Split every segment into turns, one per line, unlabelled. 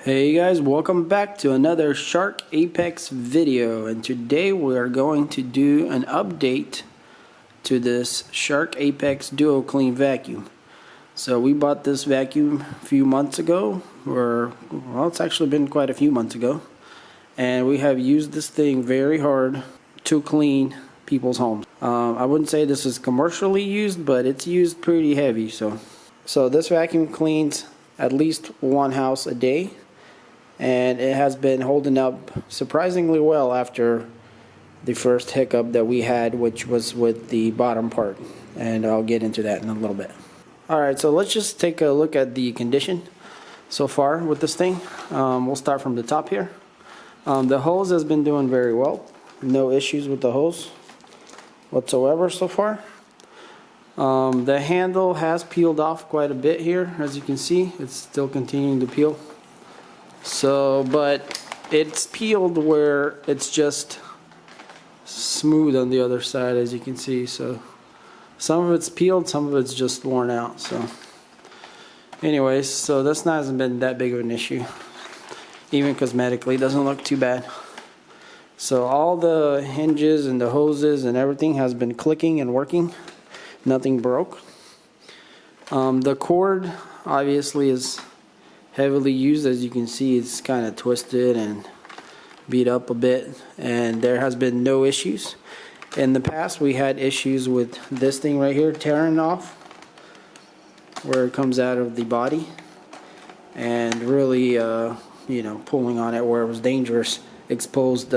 Hey guys, welcome back to another Shark Apex video, and today we are going to do an update to this Shark Apex DuoClean vacuum. So we bought this vacuum a few months ago, well, it's actually been quite a few months ago, and we have used this thing very hard to clean people's homes. I wouldn't say this is commercially used, but it's used pretty heavy. So this vacuum cleans at least one house a day, and it has been holding up surprisingly well after the first hiccup that we had, which was with the bottom part, and I'll get into that in a little bit. Alright, so let's just take a look at the condition so far with this thing. We'll start from the top here. The hose has been doing very well. No issues with the hose whatsoever so far. The handle has peeled off quite a bit here, as you can see. It's still continuing to peel. But it's peeled where it's just smooth on the other side, as you can see. So some of it's peeled, some of it's just worn out. So anyways, so this hasn't been that big of an issue. Even cosmetically, it doesn't look too bad. So all the hinges and the hoses and everything has been clicking and working. Nothing broke. The cord obviously is heavily used. As you can see, it's kind of twisted and beat up a bit, and there has been no issues. In the past we had issues with this thing right here tearing off where it comes out of the body, and really pulling on it where it was dangerous, exposed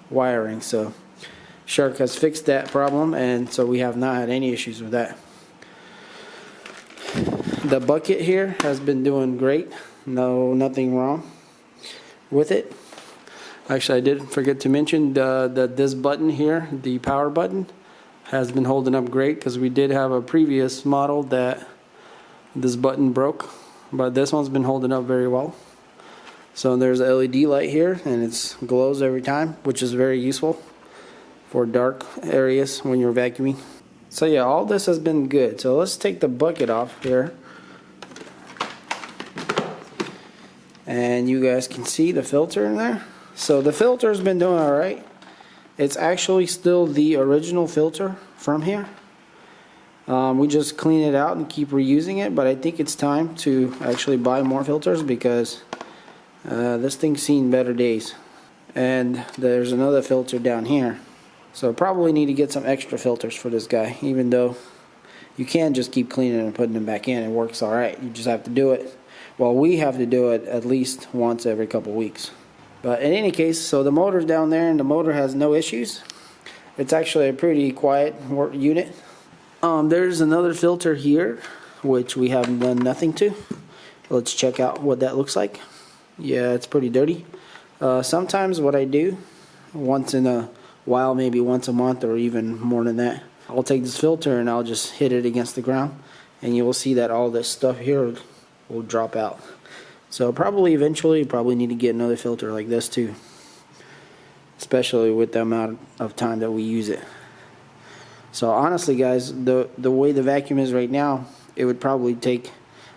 wiring. So Shark has fixed that problem, and so we have not had any issues with that. The bucket here has been doing great. Nothing wrong with it. Actually, I did forget to mention that this button here, the power button, has been holding up great, because we did have a previous model that this button broke, but this one's been holding up very well. So there's a LED light here, and it glows every time, which is very useful for dark areas when you're vacuuming. So yeah, all this has been good. So let's take the bucket off here, and you guys can see the filter in there. So the filter has been doing alright. It's actually still the original filter from here. We just clean it out and keep reusing it, but I think it's time to actually buy more filters, because this thing's seen better days. And there's another filter down here. So probably need to get some extra filters for this guy, even though you can just keep cleaning and putting them back in. It works alright. You just have to do it. Well, we have to do it at least once every couple weeks. But in any case, so the motor's down there, and the motor has no issues. It's actually a pretty quiet unit. There's another filter here, which we haven't done nothing to. Let's check out what that looks like. Yeah, it's pretty dirty. Sometimes what I do, once in a while, maybe once a month or even more than that, I'll take this filter and I'll just hit it against the ground, and you will see that all this stuff here will drop out. So probably eventually you probably need to get another filter like this too, especially with the amount of time that we use it. So honestly guys, the way the vacuum is right now, it would probably take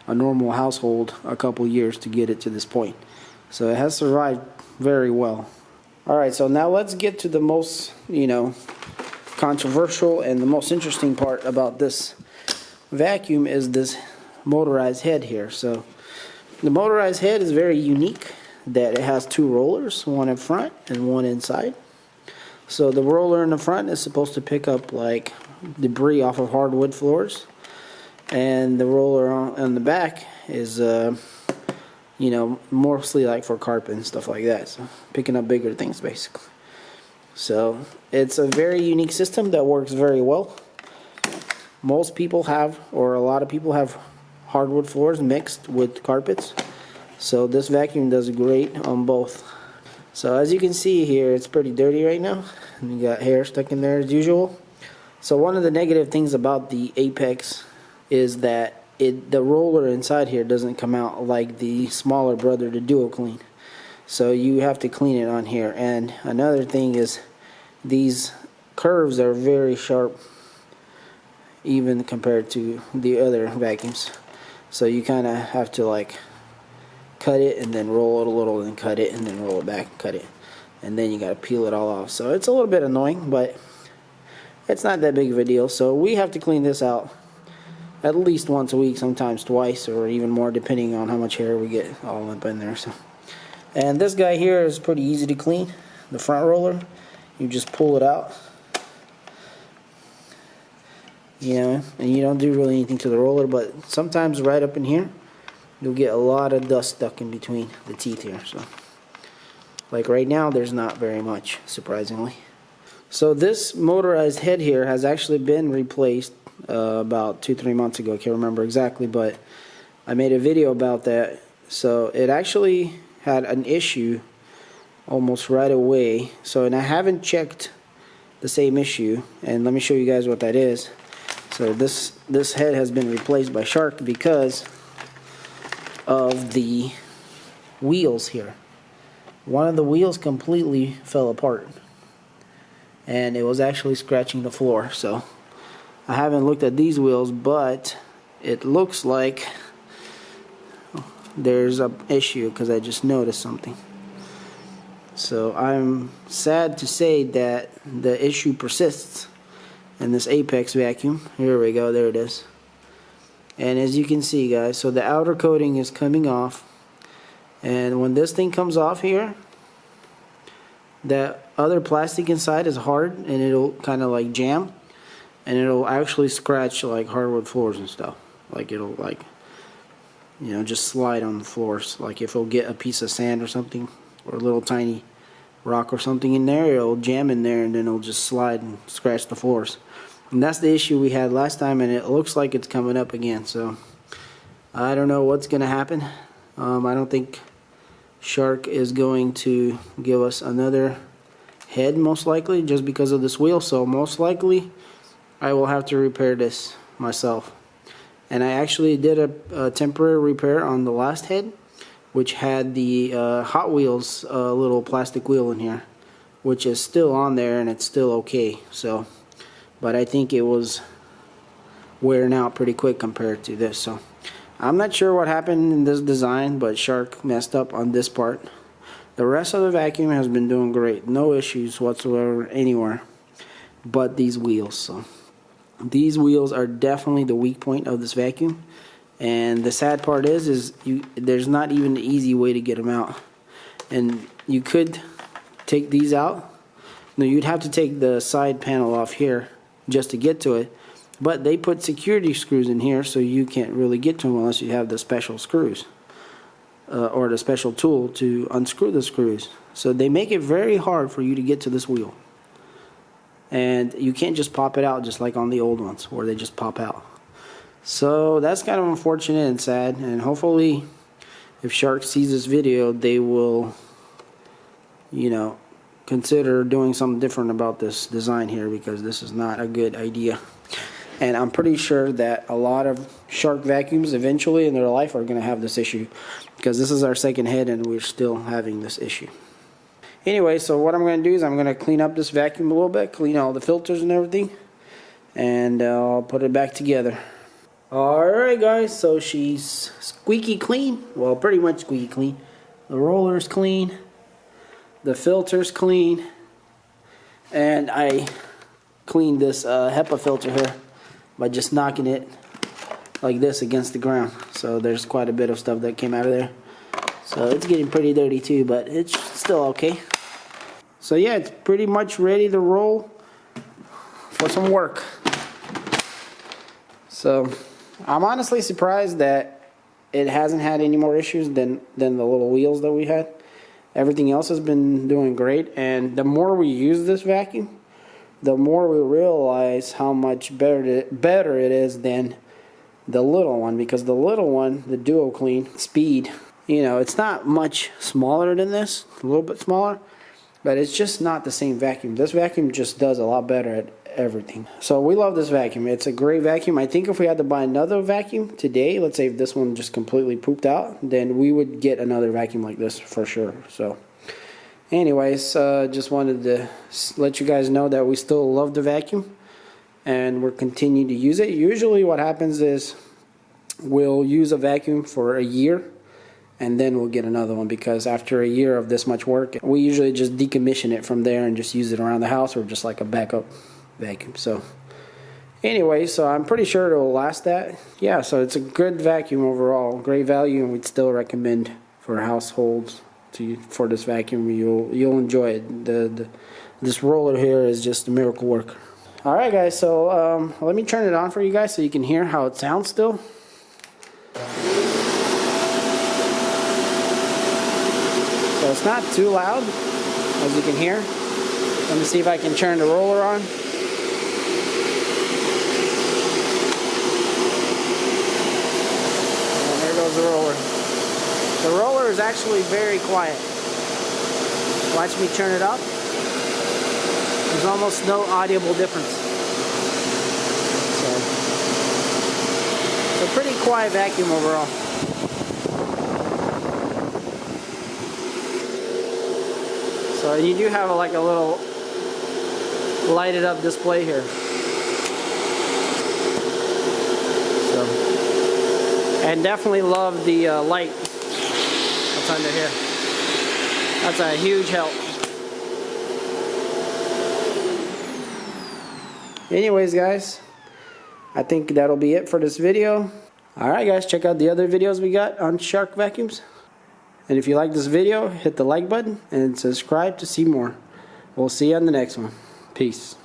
a normal household a couple years to get it to this point. So it has survived very well. Alright, so now let's get to the most, controversial and the most interesting part about this vacuum is this motorized head here. So the motorized head is very unique, that it has two rollers, one in front and one inside. So the roller in the front is supposed to pick up like debris off of hardwood floors, and the roller on the back is mostly like for carpet and stuff like that, so picking up bigger things basically. So it's a very unique system that works very well. Most people have, or a lot of people have, hardwood floors mixed with carpets, so this vacuum does great on both. So as you can see here, it's pretty dirty right now, and you got hair stuck in there as usual. So one of the negative things about the Apex is that the roller inside here doesn't come out like the smaller brother, the DuoClean. So you have to clean it on here. And another thing is, these curves are very sharp, even compared to the other vacuums. So you kind of have to cut it and then roll it a little, and then cut it and then roll it back and cut it, and then you got to peel it all off. So it's a little bit annoying, but it's not that big of a deal. So we have to clean this out at least once a week, sometimes twice, or even more, depending on how much hair we get all up in there. So, and this guy here is pretty easy to clean. The front roller, you just pull it out, and you don't do really anything to the roller, but sometimes right up in here you'll get a lot of dust stuck in between the teeth here. So like right now there's not very much, surprisingly. So this motorized head here has actually been replaced about 2-3 months ago. I can't remember exactly, but I made a video about that. So it actually had an issue almost right away. So, and I haven't checked the same issue, and let me show you guys what that is. So this head has been replaced by Shark because of the wheels here. One of the wheels completely fell apart, and it was actually scratching the floor. So I haven't looked at these wheels, but it looks like there's an issue because I just noticed something. So I'm sad to say that the issue persists in this Apex vacuum. Here we go, there it is. And as you can see, guys, so the outer coating is coming off, and when this thing comes off here, that other plastic inside is hard, and it'll kind of like jam, and it'll actually scratch like hardwood floors and stuff. Like it'll like, just slide on the floors. Like if it'll get a piece of sand or something, or a little tiny rock or something in there, it'll jam in there, and then it'll just slide and scratch the floors. And that's the issue we had last time, and it looks like it's coming up again. So I don't know what's going to happen. I don't think Shark is going to give us another head, most likely, just because of this wheel. So most likely I will have to repair this myself. And I actually did a temporary repair on the last head, which had the Hot Wheels little plastic wheel in here, which is still on there, and it's still okay. So, but I think it was wearing out pretty quick compared to this. So I'm not sure what happened in this design, but Shark messed up on this part. The rest of the vacuum has been doing great, no issues whatsoever anywhere but these wheels. So these wheels are definitely the weak point of this vacuum. And the sad part is there's not even an easy way to get them out. And you could take these out. No, you'd have to take the side panel off here just to get to it. But they put security screws in here, so you can't really get to them unless you have the special screws or the special tool to unscrew the screws. So they make it very hard for you to get to this wheel. And you can't just pop it out just like on the old ones where they just pop out. So that's kind of unfortunate and sad, and hopefully if Shark sees this video, they will, consider doing something different about this design here, because this is not a good idea. And I'm pretty sure that a lot of Shark vacuums eventually in their life are going to have this issue, because this is our second head and we're still having this issue. Anyway, so what I'm going to do is I'm going to clean up this vacuum a little bit, clean all the filters and everything, and I'll put it back together. Alright guys, so she's squeaky clean. Well, pretty much squeaky clean. The roller's clean. The filter's clean. And I cleaned this HEPA filter here by just knocking it like this against the ground. So there's quite a bit of stuff that came out of there. So it's getting pretty dirty too, but it's still okay. So yeah, it's pretty much ready to roll for some work. So I'm honestly surprised that it hasn't had any more issues than the little wheels that we had. Everything else has been doing great, and the more we use this vacuum, the more we realize how much better it is than the little one, because the little one, the DuoClean Speed, it's not much smaller than this, a little bit smaller, but it's just not the same vacuum. This vacuum just does a lot better at everything. So we love this vacuum. It's a great vacuum. I think if we had to buy another vacuum today, let's say if this one just completely pooped out, then we would get another vacuum like this for sure. So anyways, just wanted to let you guys know that we still love the vacuum and we're continuing to use it. Usually what happens is we'll use a vacuum for a year, and then we'll get another one, because after a year of this much work, we usually just decommission it from there and just use it around the house, or just like a backup vacuum. So anyway, so I'm pretty sure it will last that. Yeah, so it's a good vacuum overall, great value, and we'd still recommend for households for this vacuum. You'll enjoy it. This roller here is just a miracle worker. All right, guys, so let me turn it on for you guys so you can hear how it sounds still. So it's not too loud, as you can hear. Let me see if I can turn the roller on. And there goes the roller. The roller is actually very quiet. Watch me turn it up. There's almost no audible difference. So it's a pretty quiet vacuum overall. So you do have like a little lighted up display here. So, and definitely love the light that's under here. That's a huge help. Anyways, guys, I think that'll be it for this video. Alright, guys, check out the other videos we got on shark vacuums. And if you like this video, hit the like button and subscribe to see more. We'll see you on the next one. Peace.